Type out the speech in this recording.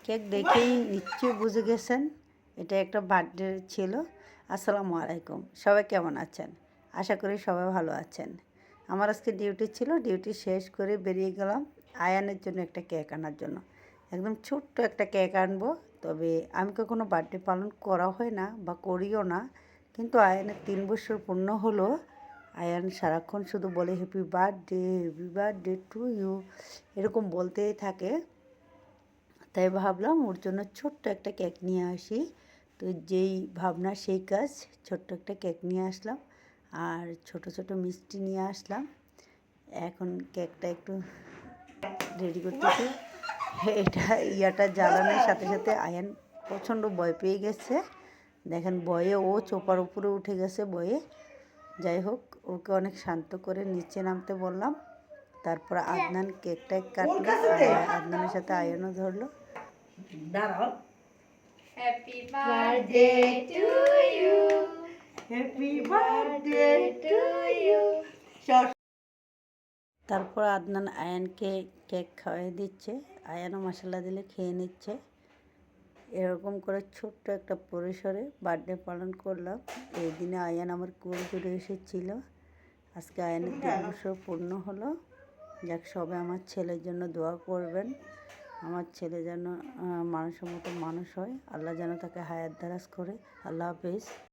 Cake দেখেই নিশ্চয়ই বুঝে গেছেন এটা একটা বার্থডে ছিল। আসসালামু আলাইকুম, সবাই কেমন আছেন? আশা করি সবাই ভালো আছেন। আমার আজকে ডিউটি ছিল, ডিউটি শেষ করে বেরিয়ে গেলাম আয়ানের জন্য একটা কেক আনার জন্য। একদম ছোট্ট একটা কেক আনবো। তবে আমি কখনো বার্থডে পালন করা হয় না বা করিও না, কিন্তু আয়ানের 3 বছর পূর্ণ হলো। আয়ান সারাক্ষণ শুধু বলে হ্যাপি বার্থডে টু ইউ, এরকম বলতেই থাকে। তাই ভাবলাম ওর জন্য ছোট্ট একটা কেক নিয়ে আসি। তো যেই ভাবনা সেই কাজ, ছোট্ট একটা কেক নিয়ে আসলাম আর ছোট ছোট মিষ্টি নিয়ে আসলাম। এখন কেকটা একটু রেডি করতেছি। ইয়াটা জ্বালানোর সাথে সাথে আয়ান প্রচণ্ড ভয় পেয়ে গেছে। দেখেন ভয়ে ও চোপার উপরে উঠে গেছে ভয়ে। যাই হোক, ওকে অনেক শান্ত করে নিচে নামতে বললাম। তারপর আদনান কেকটা কাটলো, আদনানের সাথে আয়ানও ধরলো। দাঁড়াও। Happy birthday to you, happy birthday to you. তারপর আদনান আয়ানকে কেক খাওয়াই দিচ্ছে, আয়ানও মশলা দিলে খেয়ে নিচ্ছে। এরকম করে ছোট্ট একটা পরিসরে বার্থডে পালন করলাম। এই দিনে আয়ান আমার কোল জুড়ে এসেছিল। আজকে আয়ানের 3 বছর পূর্ণ হলো। যাক, সবাই আমার ছেলের জন্য দোয়া করবেন। আমার ছেলে যেন মানুষের মতো মানুষ হয়, আল্লাহ যেন তাকে হায়াত দারাজ করে। আল্লাহ হাফেজ।